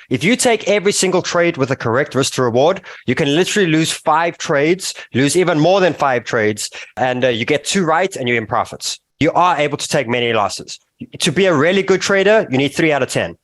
If you take every single trade with the correct risk to reward, you can literally lose 5 trades, lose even more than 5 trades, and you get 2 right and you're in profits. You are able to take many losses. To be a really good trader, you need 3 out of 10.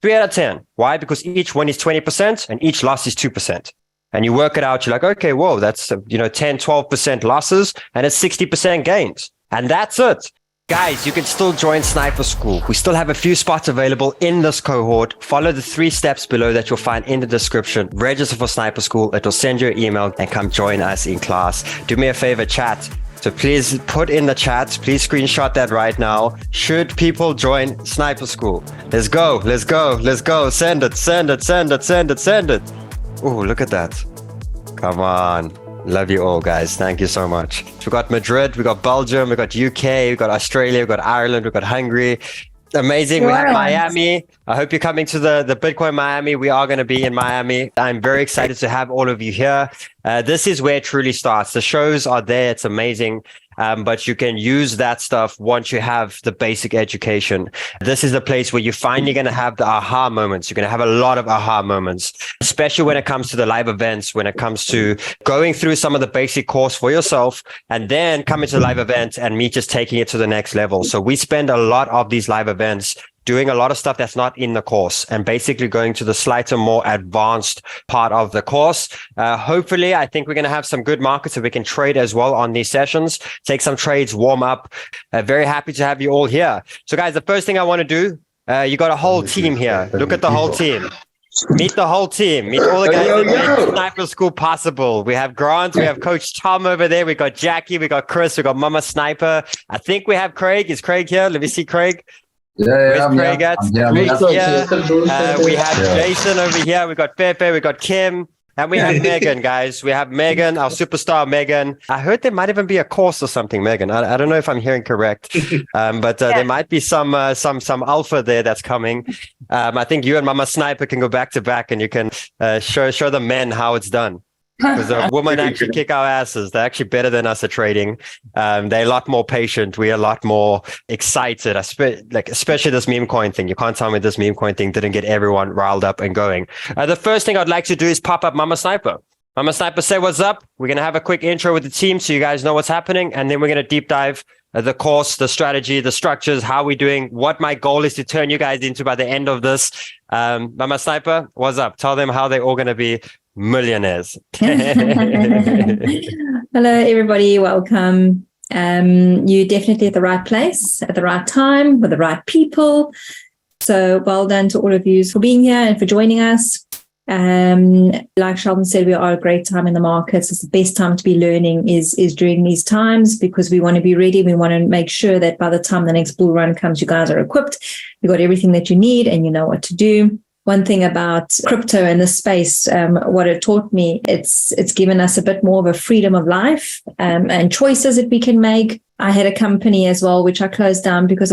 3 out of 10. Why? Because each win is 20% and each loss is 2%. And you work it out, you're like, okay, whoa, that's 10, 12% losses and it's 60% gains. And that's it. Guys, you can still join Sniper School. We still have a few spots available in this cohort. Follow the 3 steps below that you'll find in the description. Register for Sniper School. It will send you an email and come join us in class. Do me a favor, chat. So please put in the chat. Please screenshot that right now. Should people join Sniper School? Let's go. Let's go. Let's go. Send it. Send it. Send it. Send it. Send it. Oh, look at that. Come on. Love you all, guys. Thank you so much. We got Madrid, we got Belgium, we got UK, we got Australia, we got Ireland, we got Hungary. Amazing. We have Miami. I hope you're coming to the Bitcoin Miami. We are going to be in Miami. I'm very excited to have all of you here. This is where it truly starts. The shows are there. It's amazing. But you can use that stuff once you have the basic education. This is the place where you're finally going to have the aha moments. You're going to have a lot of aha moments, especially when it comes to the live events, when it comes to going through some of the basic course for yourself and then coming to the live event and me just taking it to the next level. So we spend a lot of these live events doing a lot of stuff that's not in the course and basically going to the slightly more advanced part of the course. Hopefully, I think we're going to have some good markets that we can trade as well on these sessions, take some trades, warm up. Very happy to have you all here. So guys, the first thing I want to do, you got a whole team here. Look at the whole team. Meet the whole team. Meet all the guys that made Sniper School possible. We have Grant, we have Coach Tom over there, we got Jackie, we got Chris, we got Mama Sniper. I think we have Craig. Is Craig here? Let me see Craig. Yeah, Craig at? Craig's here. We have Jason over here. We got Pepe, we got Kim, and we have Megan, guys. We have Megan, our superstar Megan. I heard there might even be a course or something, Megan. I don't know if I'm hearing correct, but there might be some alpha there that's coming. I think you and Mama Sniper can go back to back, and you can show the men how it's done. Because the women actually kick our asses. They're actually better than us at trading. They're a lot more patient. We're a lot more excited, especially this meme coin thing. You can't tell me this meme coin thing didn't get everyone riled up and going. The first thing I'd like to do is pop up Mama Sniper. Mama Sniper, say what's up. We're going to have a quick intro with the team so you guys know what's happening. And then we're going to deep dive the course, the strategy, the structures, how we're doing, what my goal is to turn you guys into by the end of this. Mama Sniper, what's up? Tell them how they're all going to be millionaires. Hello, everybody. Welcome. You're definitely at the right place, at the right time, with the right people. So well done to all of you for being here and for joining us. Like Sheldon said, we are a great time in the markets. It's the best time to be learning is during these times because we want to be ready. We want to make sure that by the time the next bull run comes, you guys are equipped. You got everything that you need and you know what to do. One thing about crypto and this space, what it taught me, it's given us a bit more of a freedom of life and choices that we can make. I had a company as well, which I closed down because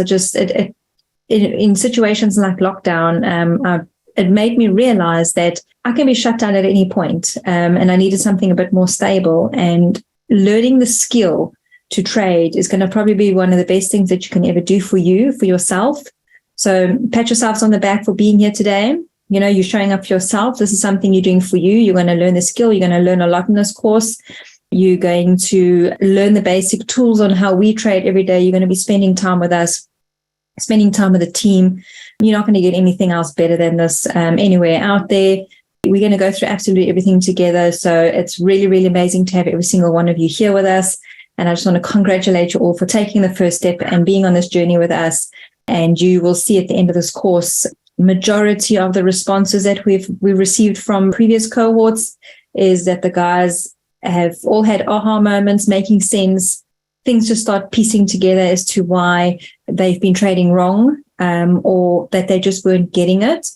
in situations like lockdown, it made me realize that I can be shut down at any point, and I needed something a bit more stable. And learning the skill to trade is going to probably be one of the best things that you can ever do for yourself. So pat yourselves on the back for being here today. You know, you're showing up for yourself. This is something you're doing for you. You're going to learn the skill. You're going to learn a lot in this course. You're going to learn the basic tools on how we trade every day. You're going to be spending time with us, spending time with the team. You're not going to get anything else better than this anywhere out there. We're going to go through absolutely everything together. So it's really, really amazing to have every single one of you here with us. And I just want to congratulate you all for taking the first step and being on this journey with us. And you will see at the end of this course, majority of the responses that we've received from previous cohorts is that the guys have all had aha moments, making sense, things just start piecing together as to why they've been trading wrong or that they just weren't getting it.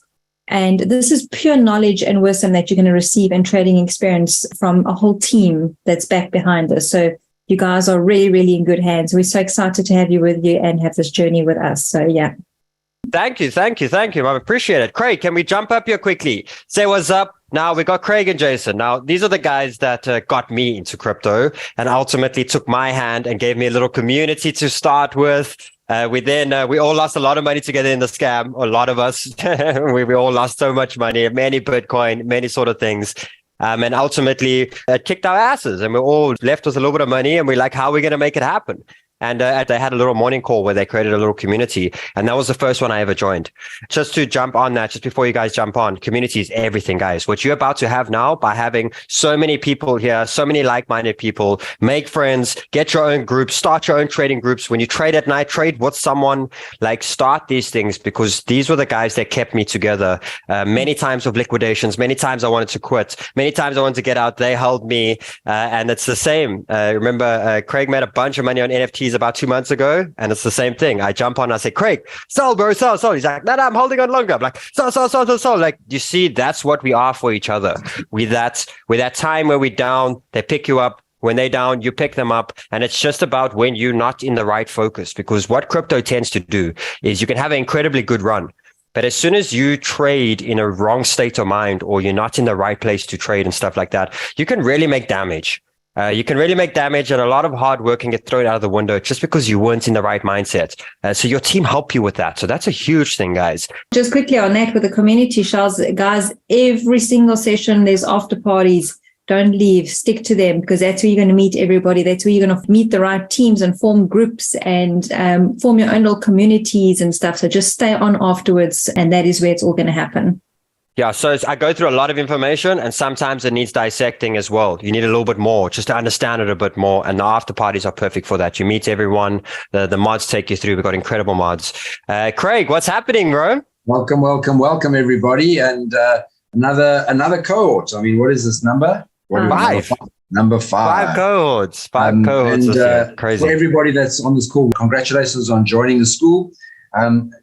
And this is pure knowledge and wisdom that you're going to receive and trading experience from a whole team that's back behind us. So you guys are really, really in good hands. We're so excited to have you with you and have this journey with us. So, yeah. Thank you. I appreciate it. Craig, can we jump up here quickly? Say what's up. Now, we got Craig and Jason. Now, these are the guys that got me into crypto and ultimately took my hand and gave me a little community to start with. We all lost a lot of money together in the scam. A lot of us, we all lost so much money, many Bitcoin, many sort of things. And ultimately it kicked our asses, and we all left with a little bit of money, and we're like, how are we going to make it happen? And they had a little morning call where they created a little community. And that was the first one I ever joined. Just to jump on that, just before you guys jump on, community is everything, guys. What you're about to have now, by having so many people here, so many like-minded people, make friends, get your own groups, start your own trading groups. When you trade at night, trade with someone, like start these things, because these were the guys that kept me together. Many times of liquidations, many times I wanted to quit, many times I wanted to get out. They held me. And it's the same. Remember, Craig made a bunch of money on NFTs about 2 months ago, and it's the same thing. I jump on and I say, Craig, sell, bro, sell. He's like, no, I'm holding on longer. I'm like, sell. Like, you see, that's what we are for each other. With that time where we're down, they pick you up. When they're down, you pick them up. And it's just about when you're not in the right focus, because what crypto tends to do is you can have an incredibly good run, but as soon as you trade in a wrong state of mind, or you're not in the right place to trade and stuff like that, you can really make damage. And a lot of hard work can get thrown out of the window just because you weren't in the right mindset. So your team help you with that. So that's a huge thing, guys. Just quickly on that with the community, Charles, guys, every single session, there's after parties. Don't leave, stick to them, because that's where you're going to meet everybody. That's where you're going to meet the right teams and form groups and form your own little communities and stuff. So just stay on afterwards, and that is where it's all going to happen. Yeah, so I go through a lot of information, and sometimes it needs dissecting as well. You need a little bit more just to understand it a bit more. And the after parties are perfect for that. You meet everyone. The mods take you through. We've got incredible mods. Craig, what's happening, bro? Welcome, everybody. And another cohort. I mean, what is this number? Number five. Five cohorts. And crazy. For everybody that's on this call, congratulations on joining the school.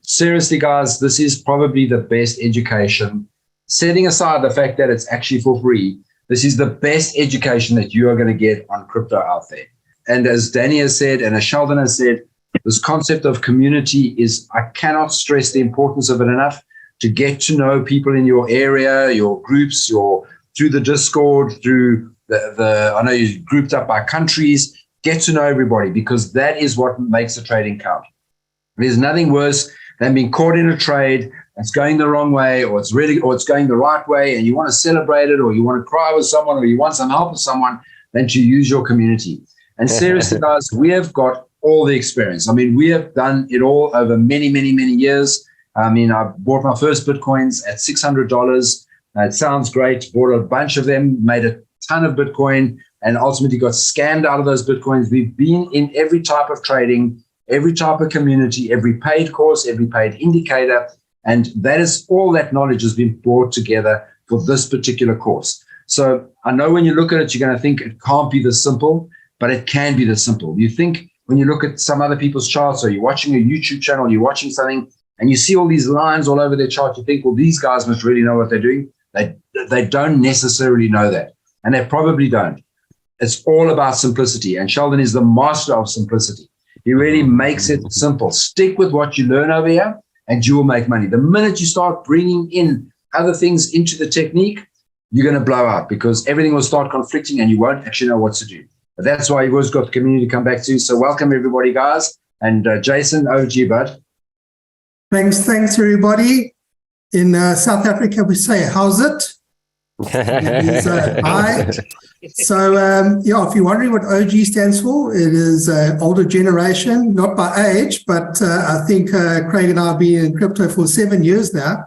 Seriously, guys, this is probably the best education. Setting aside the fact that it's actually for free, this is the best education that you are going to get on crypto out there. And as Danny has said, and as Sheldon has said, this concept of community is, I cannot stress the importance of it enough, to get to know people in your area, your groups, through the Discord, through I know you're grouped up by countries. Get to know everybody, because that is what makes the trading count. There's nothing worse than being caught in a trade that's going the wrong way, or it's going the right way, and you want to celebrate it, or you want to cry with someone, or you want some help with someone, than to use your community. And seriously, guys, we have got all the experience. I mean, we have done it all over many years. I mean, I bought my first Bitcoins at $600. It sounds great. Bought a bunch of them, made a ton of Bitcoin, and ultimately got scammed out of those Bitcoins. We've been in every type of trading, every type of community, every paid course, every paid indicator. And that is all that knowledge has been brought together for this particular course. So I know when you look at it, you're going to think it can't be this simple, but it can be this simple. You think when you look at some other people's charts, or you're watching a YouTube channel, you're watching something, and you see all these lines all over their chart, you think, well, these guys must really know what they're doing. They don't necessarily know that, and they probably don't. It's all about simplicity, and Sheldon is the master of simplicity. He really makes it simple. Stick with what you learn over here, and you will make money. The minute you start bringing in other things into the technique, you're going to blow up, because everything will start conflicting and you won't actually know what to do. But that's why you've always got the community to come back to. So welcome, everybody, guys. And Jason, over to you, bud. Thanks, everybody. In South Africa, we say, how's it? It is, hi. So, if you're wondering what OG stands for, it is older generation, not by age, but I think Craig and I have been in crypto for 7 years now.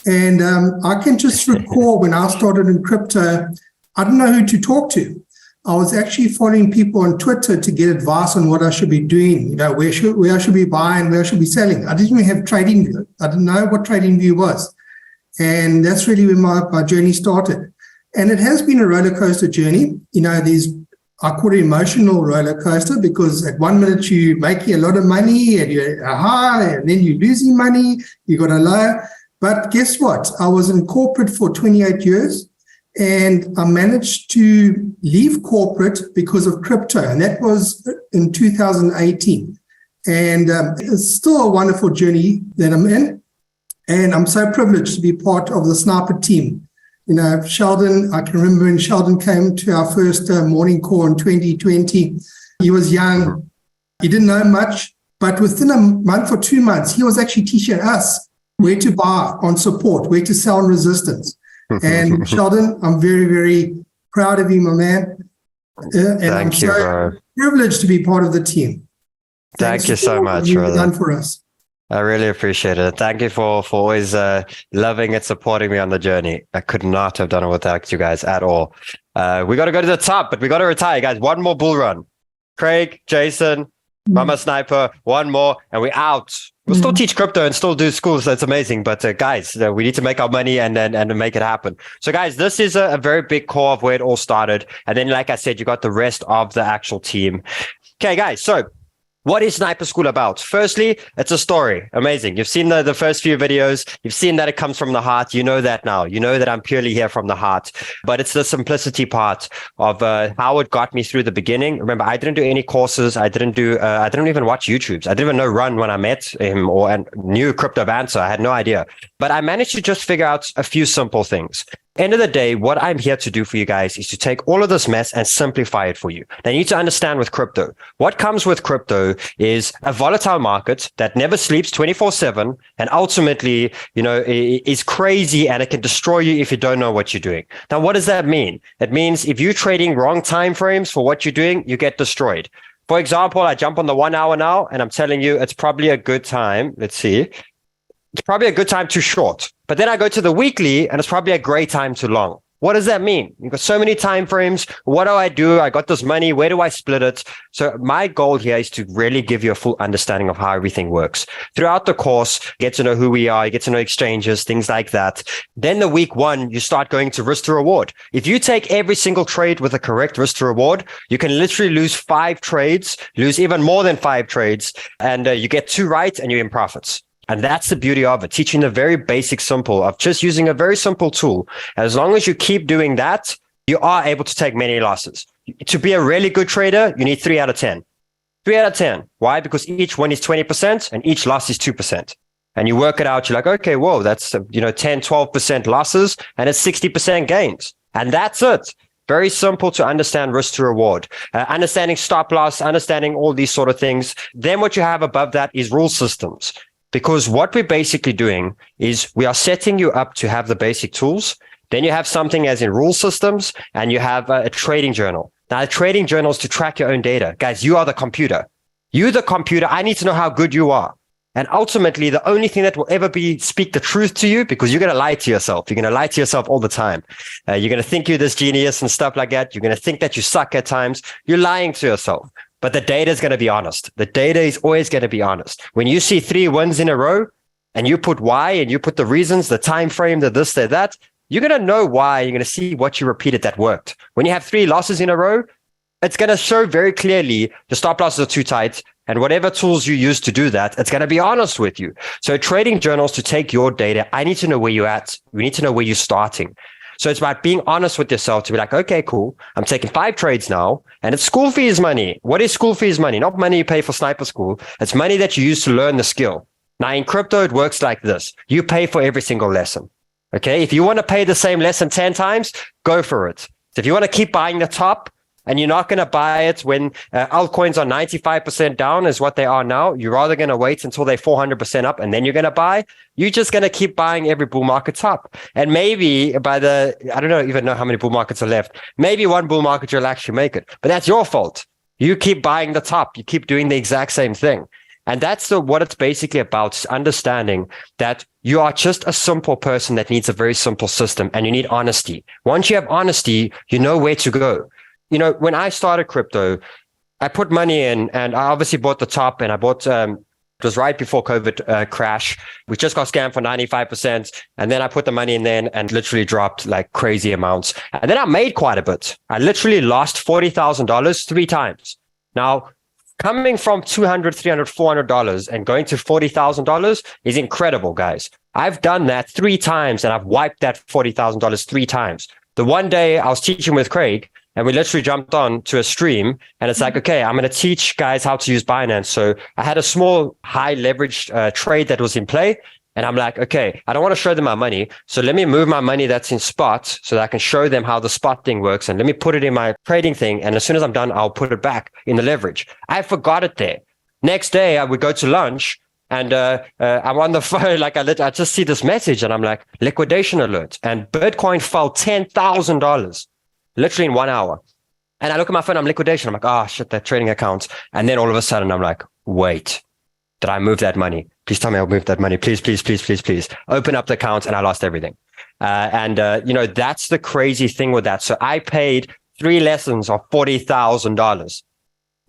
And I can just recall when I started in crypto, I didn't know who to talk to. I was actually following people on Twitter to get advice on what I should be doing, where I should be buying, where I should be selling. I didn't even have TradingView. I didn't know what TradingView was. And that's really when my journey started. And it has been a roller coaster journey. I call it emotional roller coaster, because at 1 minute you're making a lot of money and you're a high, and then you're losing money, you got a low. But guess what? I was in corporate for 28 years. And I managed to leave corporate because of crypto, and that was in 2018. And it's still a wonderful journey that I'm in, and I'm so privileged to be part of the Sniper team. Sheldon, I can remember when Sheldon came to our first morning call in 2020. He was young, he didn't know much, But within a month or 2 months, he was actually teaching us where to buy on support, where to sell on resistance. And Sheldon, I'm very, very proud of you, my man. And I'm so privileged to be part of the team. Thank you so much, brother. Done for us. I really appreciate it. Thank you for always loving and supporting me on the journey. I could not have done it without you guys at all. We got to go to the top, but we got to retire, guys. One more bull run. Craig, Jason, Mama Sniper, one more, and we're out. We'll still teach crypto and still do school, so it's amazing. But guys, we need to make our money and make it happen. So guys, this is a very big core of where it all started. And then, like I said, you got the rest of the actual team. Okay, guys, so what is Sniper School about? Firstly, it's a story. Amazing. You've seen the first few videos. You've seen that it comes from the heart. You know that now. You know that I'm purely here from the heart. But it's the simplicity part of how it got me through the beginning. Remember, I didn't do any courses. I didn't even watch YouTubes. I didn't even know Run when I met him and knew 𝗬𝗘𝗍𝗍. I had no idea. But I managed to just figure out a few simple things. End of the day, what I'm here to do for you guys is to take all of this mess and simplify it for you. Now, you need to understand with crypto. What comes with crypto is a volatile market that never sleeps 24/7 and ultimately, is crazy and it can destroy you if you don't know what you're doing. Now, what does that mean? It means if you're trading wrong time frames for what you're doing, you get destroyed. For example, I jump on the 1 hour now and I'm telling you it's probably a good time. Let's see. It's probably a good time to short. But then I go to the weekly and it's probably a great time to long. What does that mean? You've got so many time frames. What do? I got this money. Where do I split it? So my goal here is to really give you a full understanding of how everything works. Throughout the course, get to know who we are, get to know exchanges, things like that. Then the week one, you start going to risk to reward. If you take every single trade with a correct risk to reward, you can literally lose 5 trades, lose even more than 5 trades, and you get 2 right and you're in profits. And that's the beauty of it, teaching the very basic simple of just using a very simple tool. As long as you keep doing that, you are able to take many losses. To be a really good trader, you need 3 out of 10. 3 out of 10. Why? Because each win is 20% and each loss is 2%. And you work it out, you're like, okay, whoa, that's 10, 12% losses and it's 60% gains. And that's it. Very simple to understand risk to reward, understanding stop loss, understanding all these sort of things. Then what you have above that is rule systems. Because what we're basically doing is we are setting you up to have the basic tools. Then you have something as in rule systems and you have a trading journal. Now, a trading journal is to track your own data. Guys, you are the computer. You're the computer. I need to know how good you are. And ultimately, the only thing that will ever speak the truth to you, because you're going to lie to yourself. You're going to lie to yourself all the time. You're going to think you're this genius and stuff like that. You're going to think that you suck at times. You're lying to yourself. But the data is going to be honest. The data is always going to be honest. When you see 3 wins in a row and you put why and you put the reasons, the time frame, the this, the that, you're going to know why. You're going to see what you repeated that worked. When you have 3 losses in a row, it's going to show very clearly the stop losses are too tight. And whatever tools you use to do that, it's going to be honest with you. So trading journals to take your data, I need to know where you're at. We need to know where you're starting. So it's about being honest with yourself to be like, okay, cool. I'm taking 5 trades now and it's school fees money. What is school fees money? Not money you pay for sniper school. It's money that you use to learn the skill. Now in crypto, it works like this. You pay for every single lesson. Okay. If you want to pay the same lesson 10 times, go for it. So if you want to keep buying the top, and you're not going to buy it when altcoins are 95% down is what they are now. You're rather going to wait until they're 400% up and then you're going to buy. You're just going to keep buying every bull market top. And maybe I don't even know how many bull markets are left. Maybe one bull market you'll actually make it, but that's your fault. You keep buying the top. You keep doing the exact same thing. And that's what it's basically about, is understanding that you are just a simple person that needs a very simple system and you need honesty. Once you have honesty, you know where to go. When I started crypto, I put money in and I obviously bought the top and I bought, it was right before COVID crash. We just got scammed for 95%. And then I put the money in then and literally dropped like crazy amounts. And then I made quite a bit. I literally lost $40,000 3 times. Now, coming from $200, $300, $400 and going to $40,000 is incredible, guys. I've done that 3 times and I've wiped that $40,000 3 times. The one day I was teaching with Craig, and we literally jumped on to a stream and it's like, okay, I'm going to teach guys how to use Binance. So I had a small high leveraged trade that was in play. And I'm like, okay, I don't want to show them my money. So let me move my money that's in spot so that I can show them how the spot thing works. And let me put it in my trading thing. And as soon as I'm done, I'll put it back in the leverage. I forgot it there. Next day, I would go to lunch and I'm on the phone. Like I just see this message and I'm like, liquidation alert. And Bitcoin fell $10,000 literally in 1 hour. And I look at my phone, I'm liquidation. I'm like, oh shit, that trading account. And then all of a sudden I'm like, wait, did I move that money? Please tell me I'll move that money. Please, please, please, please, please. Open up the account and I lost everything. That's the crazy thing with that. So I paid 3 lessons of $40,000.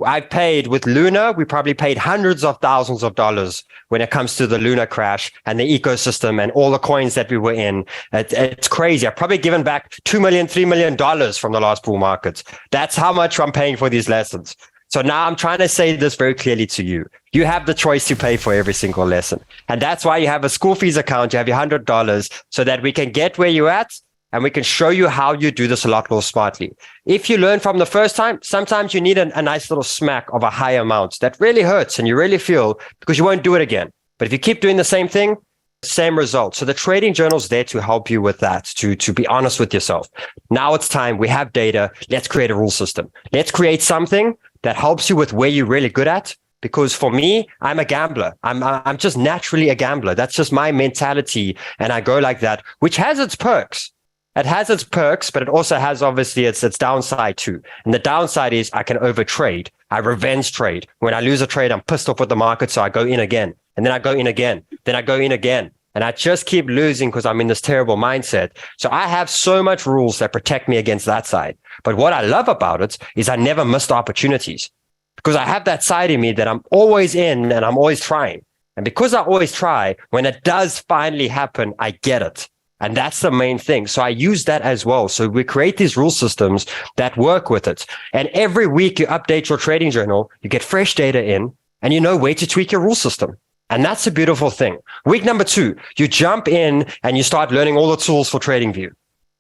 I paid with Luna, we probably paid hundreds of thousands of dollars when it comes to the Luna crash and the ecosystem and all the coins that we were in. It's crazy. I've probably given back $2 million, $3 million from the last bull market. That's how much I'm paying for these lessons. So now I'm trying to say this very clearly to you. You have the choice to pay for every single lesson. And that's why you have a school fees account. You have your $100 so that we can get where you're at. And we can show you how you do this a lot more smartly. If you learn from the first time, sometimes you need a nice little smack of a high amount that really hurts and you really feel because you won't do it again. But if you keep doing the same thing, same result. So the trading journal is there to help you with that, to be honest with yourself. Now it's time. We have data. Let's create a rule system. Let's create something that helps you with where you're really good at. Because for me, I'm a gambler. I'm just naturally a gambler. That's just my mentality. And I go like that, which has its perks. It has its perks, but it also has obviously its downside too. And the downside is I can overtrade. I revenge trade. When I lose a trade, I'm pissed off with the market. So I go in again and then I go in again. Then I go in again and I just keep losing because I'm in this terrible mindset. So I have so much rules that protect me against that side. But what I love about it is I never missed opportunities because I have that side in me that I'm always in and I'm always trying. And because I always try, when it does finally happen, I get it. And that's the main thing. So I use that as well. So we create these rule systems that work with it. And every week you update your trading journal, you get fresh data in, and you know where to tweak your rule system. And that's a beautiful thing. Week number 2, you jump in and you start learning all the tools for TradingView.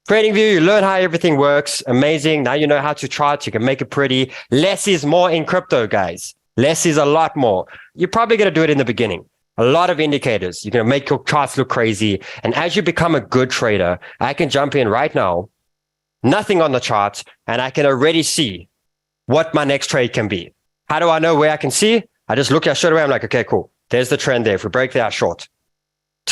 TradingView, you learn how everything works. Amazing. Now you know how to chart. You can make it pretty. Less is more in crypto, guys. Less is a lot more. You're probably going to do it in the beginning. A lot of indicators. You're going to make your charts look crazy. And as you become a good trader, I can jump in right now, nothing on the charts, and I can already see what my next trade can be. How do I know where I can see? I just look at straight away. I'm like, okay, cool. There's the trend there. If we break there, short.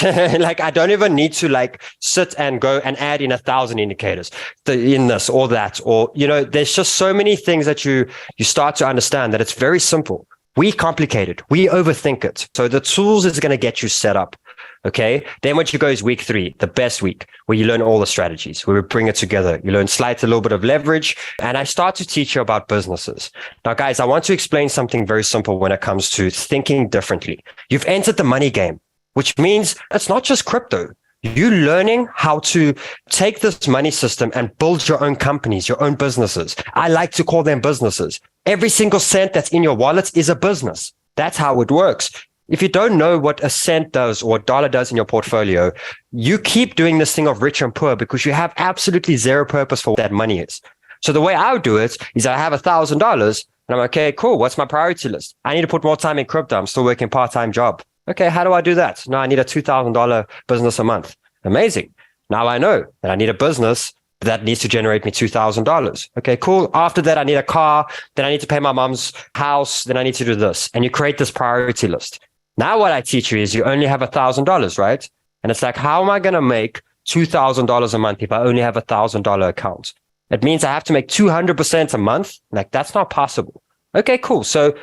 Like, I don't even need to sit and go and add in 1,000 indicators in this or that, or, there's just so many things that you start to understand that it's very simple. We complicate it. We overthink it. So the tools is going to get you set up. Okay. Then what you go is week 3, the best week, where you learn all the strategies, where we bring it together. You learn a little bit of leverage. And I start to teach you about businesses. Now, guys, I want to explain something very simple when it comes to thinking differently. You've entered the money game, which means it's not just crypto. You're learning how to take this money system and build your own companies, your own businesses. I like to call them businesses. Every single cent that's in your wallet is a business. That's how it works. If you don't know what a cent does or a dollar does in your portfolio, you keep doing this thing of rich and poor because you have absolutely zero purpose for what that money is. So the way I would do it is I have $1,000 and I'm like, okay, cool. What's my priority list? I need to put more time in crypto. I'm still working part-time job. Okay, how do I do that? No, I need a $2,000 business a month. Amazing. Now I know that I need a business that needs to generate me $2,000. Okay, cool. After that, I need a car. Then I need to pay my mom's house. Then I need to do this. And you create this priority list. Now what I teach you is you only have $1,000, right? And it's like, how am I going to make $2,000 a month if I only have $1,000 account? It means I have to make 200% a month. Like, that's not possible. Okay, cool. So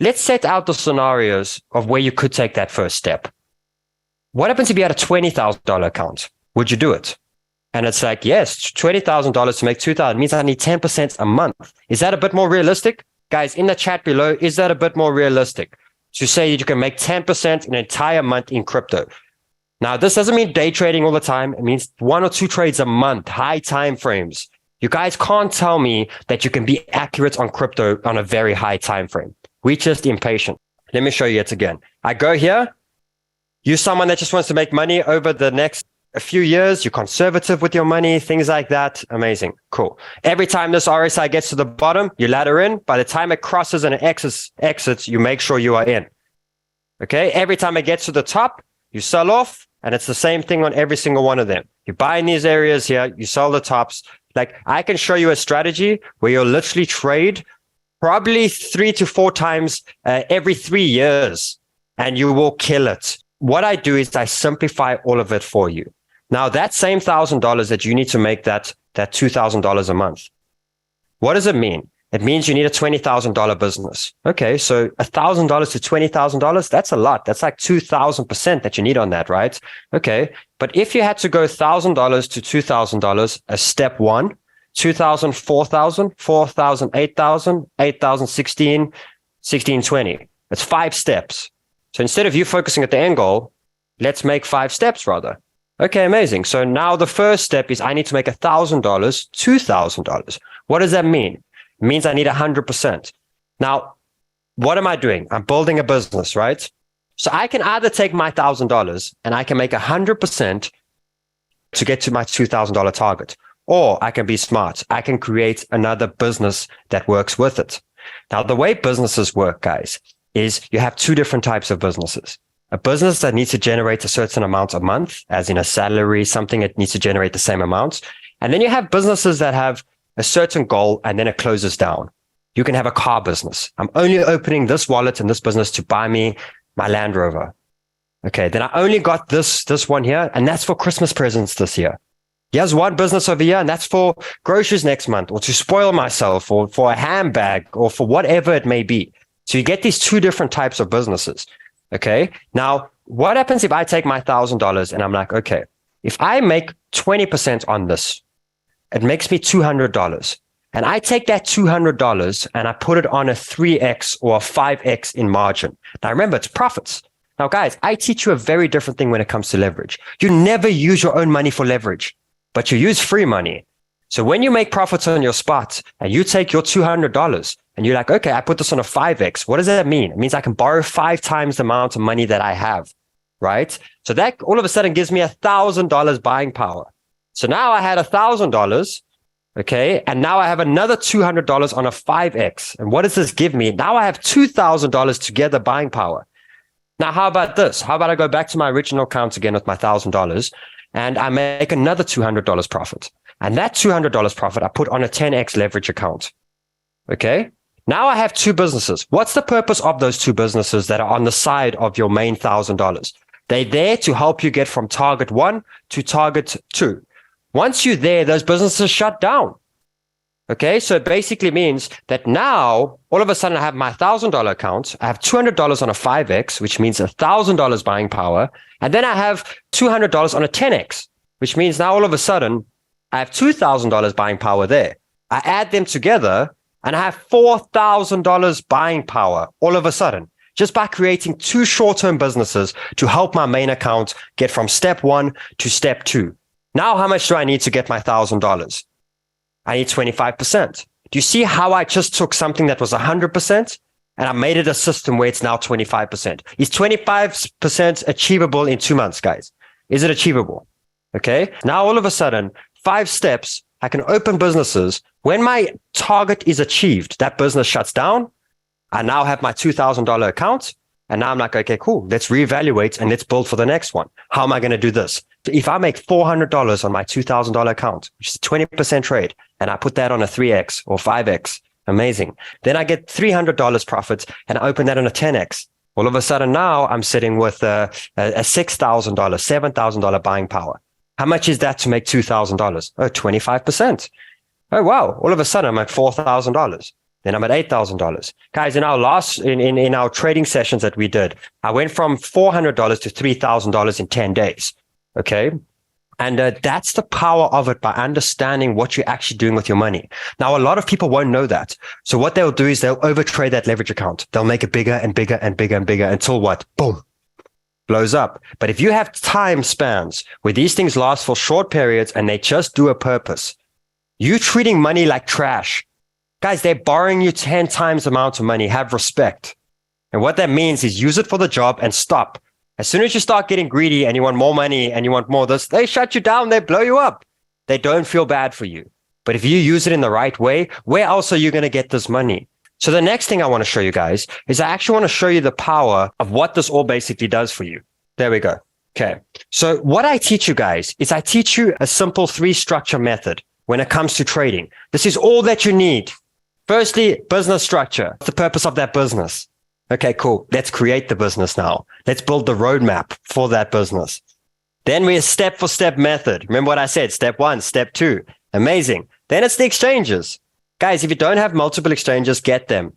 let's set out the scenarios of where you could take that first step. What happens if you had a $20,000 account? Would you do it? And it's like, yes, $20,000 to make $2,000 means I need 10% a month. Is that a bit more realistic? Guys, in the chat below, is that a bit more realistic to say that you can make 10% an entire month in crypto? Now, this doesn't mean day trading all the time. It means 1 or 2 trades a month, high time frames. You guys can't tell me that you can be accurate on crypto on a very high time frame. We're just impatient. Let me show you it again. I go here. You're someone that just wants to make money over the next a few years. You're conservative with your money, things like that. Amazing. Cool. Every time this RSI gets to the bottom, you ladder in. By the time it crosses and it exits, you make sure you are in. Okay. Every time it gets to the top, you sell off. And it's the same thing on every single one of them. You buy in these areas here, you sell the tops. Like, I can show you a strategy where you'll literally trade probably 3 to 4 times every 3 years, and you will kill it. What I do is I simplify all of it for you. Now, that same $1,000 that you need to make that $2,000 a month, what does it mean? It means you need a $20,000 business. Okay, so $1,000 to $20,000, that's a lot. That's like 2,000% that you need on that, right? Okay, but if you had to go $1,000 to $2,000 as step 1, 2,000, 4,000, 4,000, 8,000, 8,000, 16, 16, 20. It's 5 steps. So instead of you focusing at the end goal, let's make 5 steps rather. Okay, amazing. So now the first step is I need to make $1,000, $2,000. What does that mean? It means I need 100%. Now, what am I doing? I'm building a business, right? So I can either take my $1,000 and I can make 100% to get to my $2,000 target, or I can be smart. I can create another business that works with it. Now, the way businesses work, guys, is you have 2 different types of businesses. A business that needs to generate a certain amount a month, as in a salary, something that needs to generate the same amount. And then you have businesses that have a certain goal and then it closes down. You can have a car business. I'm only opening this wallet in this business to buy me my Land Rover. Okay, then I only got this one here, and that's for Christmas presents this year. Here's one business over here, and that's for groceries next month, or to spoil myself, or for a handbag, or for whatever it may be. So you get these 2 different types of businesses. Okay. Now, what happens if I take my $1,000 and I'm like, okay, if I make 20% on this, it makes me $200. And I take that $200 and I put it on a 3x or a 5x in margin. Now, remember, it's profits. Now, guys, I teach you a very different thing when it comes to leverage. You never use your own money for leverage, but you use free money. So when you make profits on your spot and you take your $200 and you're like, okay, I put this on a 5x. What does that mean? It means I can borrow 5 times the amount of money that I have, right? So that all of a sudden gives me $1,000 buying power. So now I had $1,000, okay? And now I have another $200 on a 5x. And what does this give me? Now I have $2,000 together buying power. Now, how about this? How about I go back to my original account again with my $1,000 and I make another $200 profit. And that $200 profit I put on a 10x leverage account. Okay. Now I have 2 businesses. What's the purpose of those 2 businesses that are on the side of your main $1,000? They're there to help you get from target 1 to target 2. Once you're there, those businesses shut down. Okay. So it basically means that now all of a sudden I have my $1,000 account. I have $200 on a 5x, which means $1,000 buying power. And then I have $200 on a 10x, which means now all of a sudden I have $2,000 buying power there. I add them together and I have $4,000 buying power all of a sudden, just by creating 2 short-term businesses to help my main account get from step 1 to step 2. Now, how much do I need to get my $1,000? I need 25%. Do you see how I just took something that was 100% and I made it a system where it's now 25%? Is 25% achievable in 2 months, guys? Is it achievable? Okay. Now, all of a sudden, 5 steps, I can open businesses. When my target is achieved, that business shuts down. I now have my $2,000 account. And now I'm like, okay, cool. Let's reevaluate and let's build for the next one. How am I going to do this? If I make $400 on my $2,000 account, which is a 20% trade, and I put that on a 3x or 5x, amazing. Then I get $300 profits and I open that on a 10x. All of a sudden now I'm sitting with a $6,000, $7,000 buying power. How much is that to make $2,000? Oh, 25%. Oh, wow. All of a sudden I'm at $4,000. Then I'm at $8,000. Guys, in our trading sessions that we did, I went from $400 to $3,000 in 10 days. Okay. And that's the power of it, by understanding what you're actually doing with your money. Now, a lot of people won't know that. So what they'll do is they'll overtrade that leverage account. They'll make it bigger and bigger and bigger and bigger until what? Boom. Blows up. But if you have time spans where these things last for short periods and they just do a purpose, you treating money like trash. Guys, they're borrowing you 10 times the amount of money. Have respect. And what that means is use it for the job and stop. As soon as you start getting greedy and you want more money and you want more of this, they shut you down. They blow you up. They don't feel bad for you. But if you use it in the right way, where else are you going to get this money? So the next thing I want to show you guys is I actually want to show you the power of what this all basically does for you. There we go. Okay. So what I teach you guys is I teach you a simple 3-structure method when it comes to trading. This is all that you need. Firstly, business structure. What's the purpose of that business? Okay, cool. Let's create the business now. Let's build the roadmap for that business. Then we have step-for-step method. Remember what I said? Step 1, step 2. Amazing. Then it's the exchanges. Guys, if you don't have multiple exchanges, get them.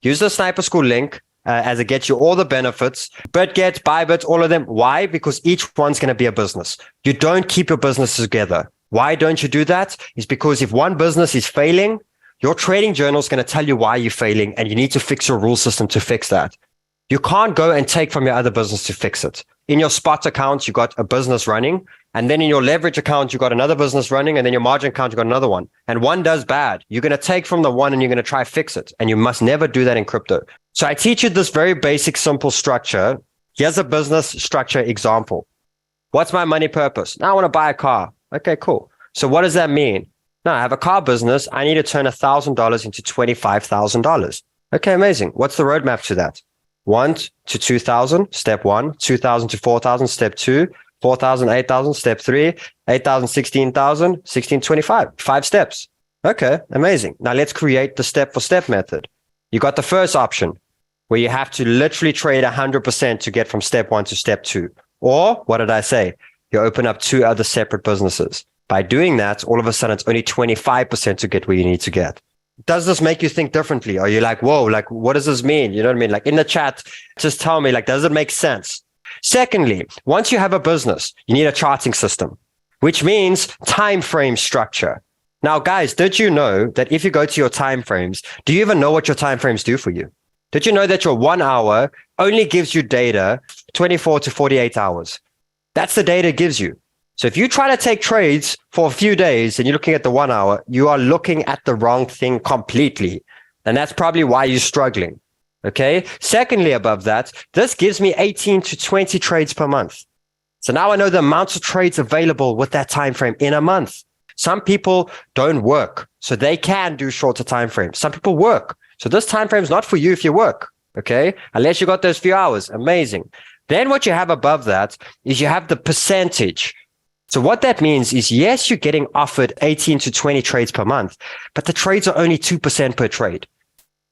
Use the Sniper School link as it gets you all the benefits. BitGet, Bybit, all of them. Why? Because each one's going to be a business. You don't keep your business together. Why don't you do that? It's because if one business is failing, your trading journal is going to tell you why you're failing, and you need to fix your rule system to fix that. You can't go and take from your other business to fix it. In your spot account, you got a business running, and then in your leverage account, you got another business running, and then your margin account, you got another one. And one does bad. You're going to take from the one and you're going to try fix it. And you must never do that in crypto. So I teach you this very basic, simple structure. Here's a business structure example. What's my money purpose? Now I want to buy a car. Okay, cool. So what does that mean? Now I have a car business. I need to turn $1,000 into $25,000. Okay, amazing. What's the roadmap to that? 1 to 2,000, step 1, 2,000 to 4,000, step 2, 4,000, 8,000, step 3, 8,000, 16,000, 1625, 5 steps. Okay, amazing. Now let's create the step-for-step method. You got the first option where you have to literally trade 100% to get from step 1 to step 2. Or, what did I say? You open up 2 other separate businesses. By doing that, all of a sudden, it's only 25% to get where you need to get. Does this make you think differently? Are you like, whoa, like, what does this mean? You know what I mean? Like in the chat, just tell me, like, does it make sense? Secondly, once you have a business, you need a charting system, which means time frame structure. Now, guys, did you know that if you go to your time frames, do you even know what your time frames do for you? Did you know that your 1 hour only gives you data 24 to 48 hours? That's the data it gives you. So if you try to take trades for a few days and you're looking at the 1 hour, you are looking at the wrong thing completely. And that's probably why you're struggling. Okay. Secondly, above that, this gives me 18 to 20 trades per month. So now I know the amounts of trades available with that time frame in a month. Some people don't work, so they can do shorter time frames. Some people work. So this time frame is not for you if you work. Okay. Unless you got those few hours. Amazing. Then what you have above that is you have the percentage. So what that means is, yes, you're getting offered 18 to 20 trades per month, but the trades are only 2% per trade.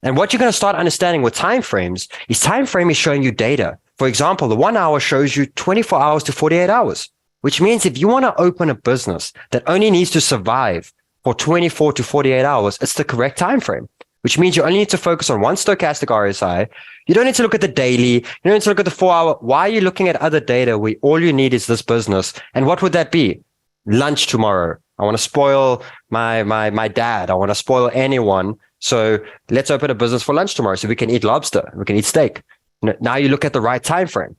And what you're going to start understanding with time frames is time frame is showing you data. For example, the 1 hour shows you 24 hours to 48 hours, which means if you want to open a business that only needs to survive for 24 to 48 hours, it's the correct time frame, which means you only need to focus on one stochastic RSI. You don't need to look at the daily. You don't need to look at the 4 hour. Why are you looking at other data where all you need is this business? And what would that be? Lunch tomorrow. I want to spoil my dad. I want to spoil anyone. So let's open a business for lunch tomorrow so we can eat lobster. We can eat steak. Now you look at the right time frame.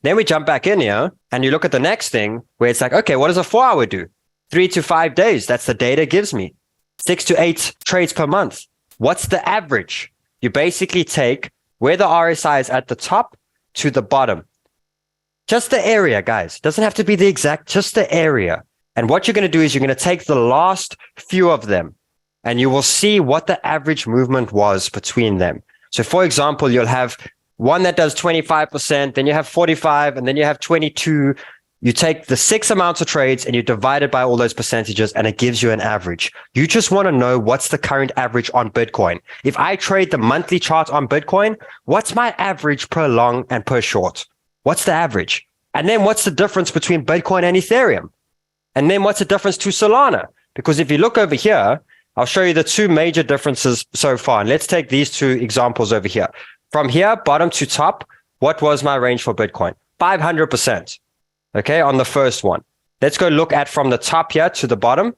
Then we jump back in here and you look at the next thing where it's like, okay, what does a 4 hour do? 3 to 5 days. That's the data it gives me. 6 to 8 trades per month. What's the average? You basically take where the RSI is at the top to the bottom. Just the area, guys. It doesn't have to be the exact, just the area. And what you're going to do is you're going to take the last few of them and you will see what the average movement was between them. So for example, you'll have one that does 25%, then you have 45, and then you have 22. You take the 6 amounts of trades and you divide it by all those percentages and it gives you an average. You just want to know what's the current average on Bitcoin. If I trade the monthly chart on Bitcoin, what's my average per long and per short? What's the average? And then what's the difference between Bitcoin and Ethereum? And then what's the difference to Solana? Because if you look over here, I'll show you the 2 major differences so far. And let's take these 2 examples over here. From here, bottom to top, what was my range for Bitcoin? 500%. Okay, on the first one. Let's go look at from the top here to the bottom.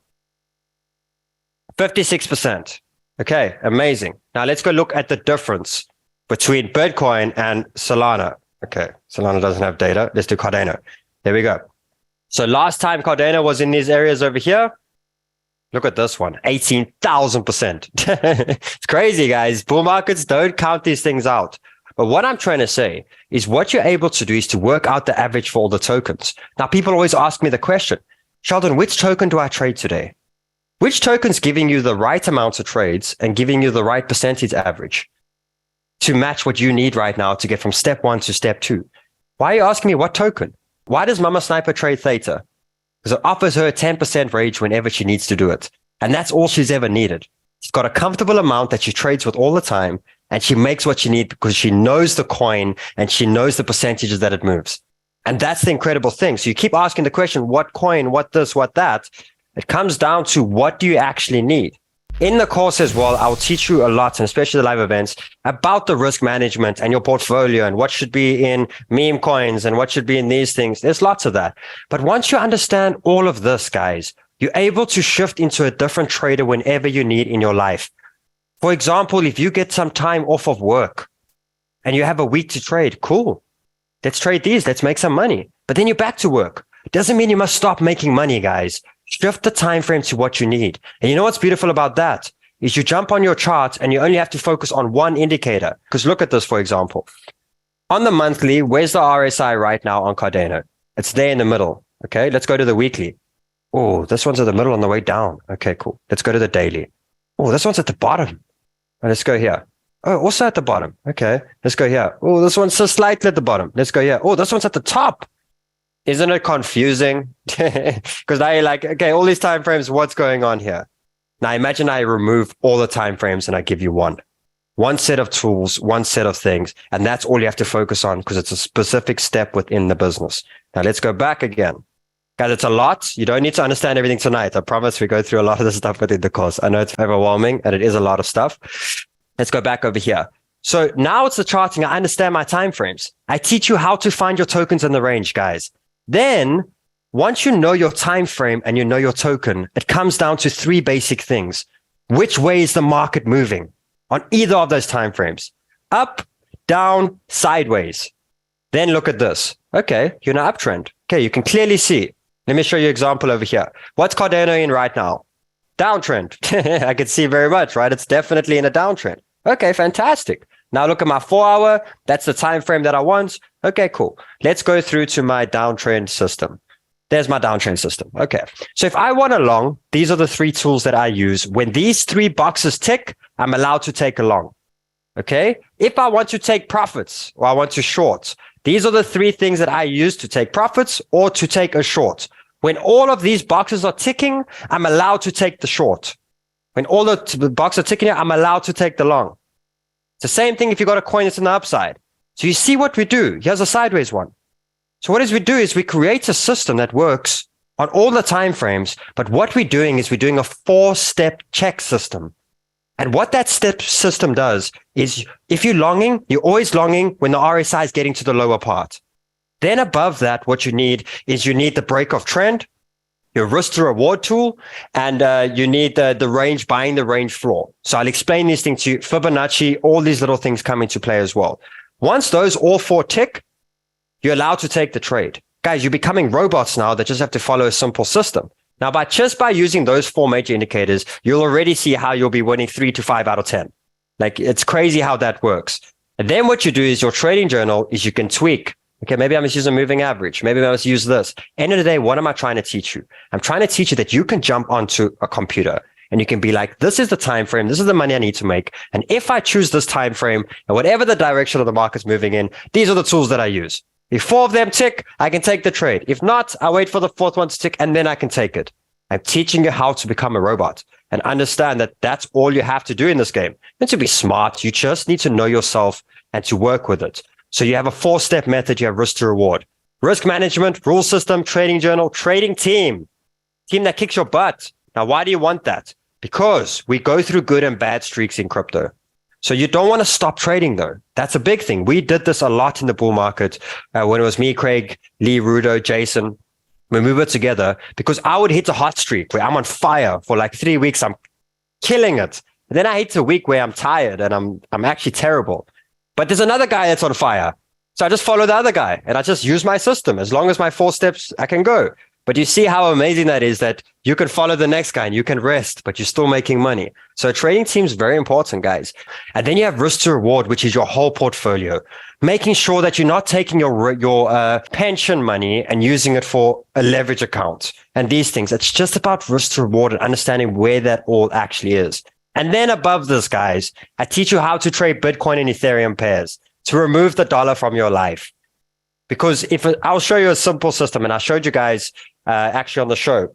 56%. Okay, amazing. Now let's go look at the difference between Bitcoin and Solana. Okay, Solana doesn't have data. Let's do Cardano. There we go. So last time Cardano was in these areas over here. Look at this one, 18,000%. It's crazy, guys. Bull markets don't count these things out. But what I'm trying to say is what you're able to do is to work out the average for all the tokens. Now, people always ask me the question, Sheldon, which token do I trade today? Which token's giving you the right amount of trades and giving you the right percentage average to match what you need right now to get from step 1 to step 2? Why are you asking me what token? Why does Mama Sniper trade Theta? Because it offers her a 10% range whenever she needs to do it. And that's all she's ever needed. She's got a comfortable amount that she trades with all the time, and she makes what she needs because she knows the coin and she knows the percentages that it moves. And that's the incredible thing. So you keep asking the question, what coin, what this, what that? It comes down to what do you actually need? In the course as well, I'll teach you a lot, and especially the live events, about the risk management and your portfolio and what should be in meme coins and what should be in these things. There's lots of that. But once you understand all of this, guys, you're able to shift into a different trader whenever you need in your life. For example, if you get some time off of work and you have a week to trade, cool. Let's trade these. Let's make some money. But then you're back to work. It doesn't mean you must stop making money, guys. Shift the time frame to what you need. And you know what's beautiful about that is you jump on your chart and you only have to focus on one indicator. Because look at this, for example. On the monthly, where's the RSI right now on Cardano? It's there in the middle. Okay, let's go to the weekly. Oh, this one's at the middle on the way down. Okay, cool. Let's go to the daily. Oh, this one's at the bottom. Oh, let's go here. Oh, also at the bottom. Okay, let's go here. Oh, this one's just slightly at the bottom. Let's go here. Oh, this one's at the top. Isn't it confusing? Because now you're like, okay, all these time frames, what's going on here? Now imagine I remove all the time frames and I give you one set of tools, one set of things, and that's all you have to focus on because it's a specific step within the business. Now let's go back again. Guys, it's a lot. You don't need to understand everything tonight. I promise we go through a lot of the stuff within the course. I know it's overwhelming and it is a lot of stuff. Let's go back over here. So now it's the charting. I understand my time frames. I teach you how to find your tokens in the range, guys. Then once you know your time frame and you know your token, it comes down to three basic things. Which way is the market moving on either of those time frames? Up, down, sideways. Then look at this. Okay, you're in an uptrend. Okay, you can clearly see. Let me show you an example over here. What's Cardano in right now? Downtrend. I can see very much, right? It's definitely in a downtrend. Okay, fantastic. Now look at my 4 hour. That's the time frame that I want. Okay, cool. Let's go through to my downtrend system. There's my downtrend system. Okay. So if I want a long, these are the three tools that I use. When these three boxes tick, I'm allowed to take a long. Okay. If I want to take profits or I want to short, these are the three things that I use to take profits or to take a short. When all of these boxes are ticking, I'm allowed to take the short. When all the boxes are ticking, I'm allowed to take the long. It's the same thing if you got a coin that's on the upside. So you see what we do. Here's a sideways one. So what we do is we create a system that works on all the time frames. But what we're doing is we're doing a 4-step check system. And what that step system does is if you're longing, you're always longing when the RSI is getting to the lower part. Then above that, what you need is you need the break of trend, your risk to reward tool, and you need the range, buying the range floor. So I'll explain these things to you. Fibonacci, all these little things come into play as well. Once those all 4 tick, you're allowed to take the trade. Guys, you're becoming robots now that just have to follow a simple system. Now, just by using those 4 major indicators, you'll already see how you'll be winning 3 to 5 out of 10. Like, it's crazy how that works. And then what you do is your trading journal is you can tweak. Okay, maybe I must use a moving average. Maybe I must use this. End of the day, what am I trying to teach you? I'm trying to teach you that you can jump onto a computer and you can be like, this is the time frame. This is the money I need to make. And if I choose this time frame and whatever the direction of the market's moving in, these are the tools that I use. If 4 of them tick, I can take the trade. If not, I wait for the 4th one to tick and then I can take it. I'm teaching you how to become a robot and understand that that's all you have to do in this game. And to be smart, you just need to know yourself and to work with it. So you have a 4-step method. You have risk to reward, risk management, rule system, trading journal, trading team that kicks your butt. Now, why do you want that? Because we go through good and bad streaks in crypto. So you don't want to stop trading though. That's a big thing. We did this a lot in the bull market when it was me, Craig, Lee, Rudo, Jason. When we were together, because I would hit a hot streak where I'm on fire for like 3 weeks. I'm killing it. And then I hit a week where I'm tired and I'm actually terrible. But there's another guy that's on fire. So I just follow the other guy and I just use my system. As long as my 4 steps, I can go. But you see how amazing that is, that you can follow the next guy and you can rest, but you're still making money. So a trading team is very important, guys. And then you have risk to reward, which is your whole portfolio. Making sure that you're not taking your pension money and using it for a leverage account and these things. It's just about risk to reward and understanding where that all actually is. And then above this, guys, I teach you how to trade Bitcoin and Ethereum pairs to remove the dollar from your life. Because I'll show you a simple system, and I showed you guys actually on the show,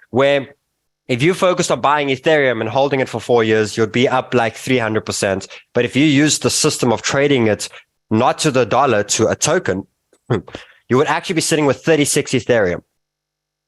where If you focused on buying Ethereum and holding it for 4 years, you'd be up like 300%. But if you use the system of trading it, not to the dollar, to a token, you would actually be sitting with 36 Ethereum.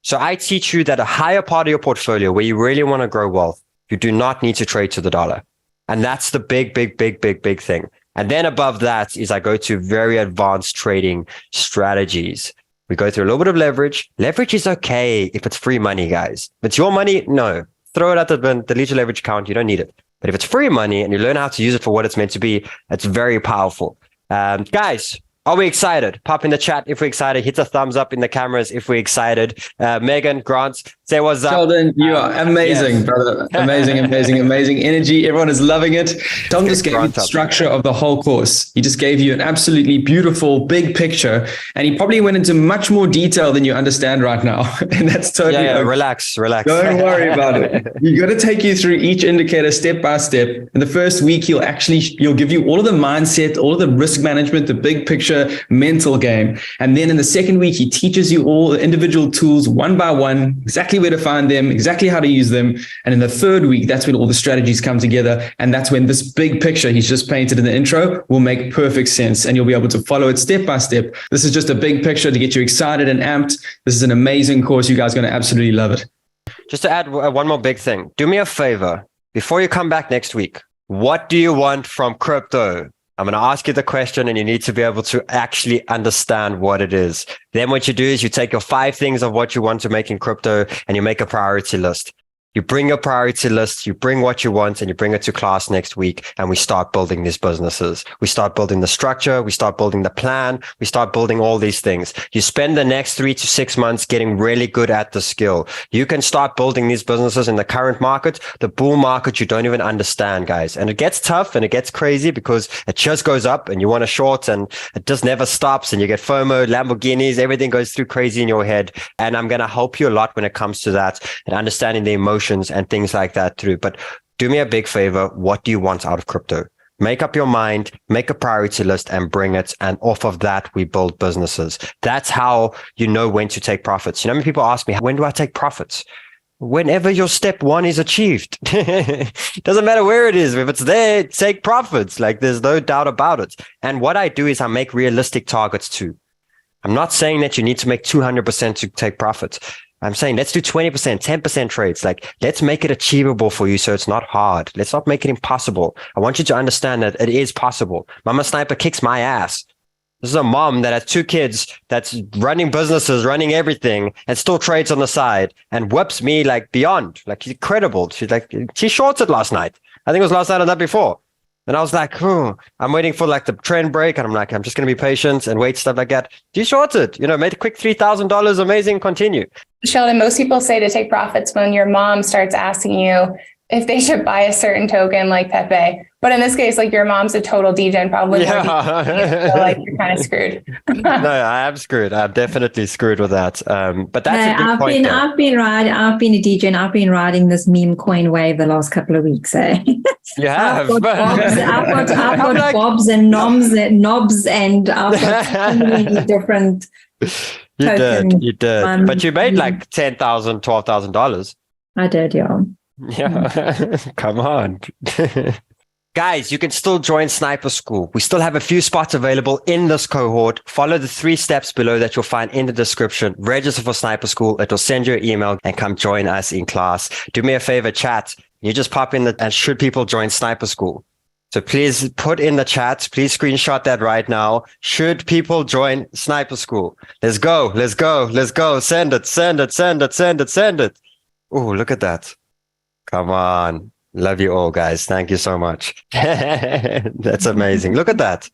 So I teach you that a higher part of your portfolio where you really want to grow wealth, you do not need to trade to the dollar. And that's the big thing. And then above that is I go to very advanced trading strategies. We go through a little bit of leverage. Leverage is okay if it's free money, guys. If it's your money, no. Throw it out the bin, delete your leverage account. You don't need it. But if it's free money and you learn how to use it for what it's meant to be, it's very powerful. Guys, are we excited? Pop in the chat if we're excited. Hit a thumbs up in the cameras if we're excited. Megan, Grant, say what's up. Sheldon, you are amazing, yes. Brother. Amazing energy. Everyone is loving it. Tom just gave you the structure of the whole course. He just gave you an absolutely beautiful, big picture. And he probably went into much more detail than you understand right now. And that's totally okay. Relax. Don't worry about it. You've got to take you through each indicator step by step. In the first week, he'll give you all of the mindset, all of the risk management, the big picture, mental game. And then in the second week, he teaches you all the individual tools one by one, exactly where to find them, exactly how to use them. And in the third week, that's when all the strategies come together. And that's when this big picture he's just painted in the intro will make perfect sense. And you'll be able to follow it step by step. This is just a big picture to get you excited and amped. This is an amazing course. You guys are going to absolutely love it. Just to add one more big thing. Do me a favor. Before you come back next week, what do you want from crypto? I'm going to ask you the question and you need to be able to actually understand what it is. Then what you do is you take your 5 things of what you want to make in crypto and you make a priority list. You bring your priority list, you bring what you want, and you bring it to class next week, and we start building these businesses. We start building the structure, we start building the plan, we start building all these things. You spend the next 3 to 6 months getting really good at the skill. You can start building these businesses in the current market, the bull market you don't even understand, guys. And it gets tough and it gets crazy because it just goes up and you want to short and it just never stops and you get FOMO, Lamborghinis, everything goes through crazy in your head. And I'm going to help you a lot when it comes to that and understanding the emotions and things like that through. But do me a big favor. What do you want out of crypto? Make up your mind, make a priority list and bring it. And off of that, we build businesses. That's how you know when to take profits. You know, many people ask me, when do I take profits? Whenever your step 1 is achieved. Doesn't matter where it is. If it's there, take profits. Like there's no doubt about it. And what I do is I make realistic targets too. I'm not saying that you need to make 200% to take profits. I'm saying let's do 20%, 10% trades. Like let's make it achievable for you so it's not hard. Let's not make it impossible. I want you to understand that it is possible. Mama Sniper kicks my ass. This is a mom that has 2 kids that's running businesses, running everything, and still trades on the side and whips me like beyond. Like she's incredible. She shorted last night. I think it was last night or that before. And I was like, I'm waiting for like the trend break. And I'm just going to be patient and wait, stuff like that. You shorted, made a quick $3,000. Amazing. Continue. Sheldon, most people say to take profits when your mom starts asking you if they should buy a certain token like Pepe. But in this case, like your mom's a total degen, probably. Yeah. So like you're kind of screwed. No, I am screwed. I'm definitely screwed with that. But that's a good point. I've been a degen. I've been riding this meme coin wave the last couple of weeks. You have. I've got bobs and knobs and I've got so many different. You did. But you made like $10,000, $12,000. I did, yeah. Yeah. Come on. Guys, you can still join Sniper School. We still have a few spots available in this cohort. Follow the 3 steps below that you'll find in the description. Register for Sniper School. It will send you an email and come join us in class. Do me a favor, chat. You just pop in and should people join Sniper School? So please put in the chat. Please screenshot that right now. Should people join Sniper School? Let's go. Let's go. Let's go. Send it. Send it. Send it. Send it. Send it. Oh, look at that. Come on. Love you all, guys. Thank you so much. That's amazing. Look at that.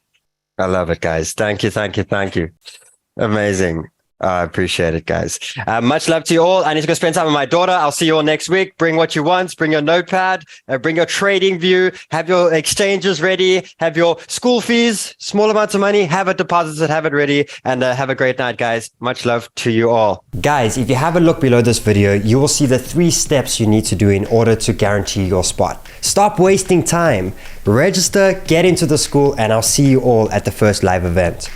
I love it, guys. Thank you. Thank you. Thank you. Amazing. I appreciate it, guys. Much love to you all. I need to go spend time with my daughter. I'll see you all next week. Bring what you want. Bring your notepad. Bring your trading view. Have your exchanges ready. Have your school fees, small amounts of money. Have it deposited. Have it ready. And have a great night, guys. Much love to you all. Guys, if you have a look below this video, you will see the 3 steps you need to do in order to guarantee your spot. Stop wasting time. Register, get into the school, and I'll see you all at the first live event.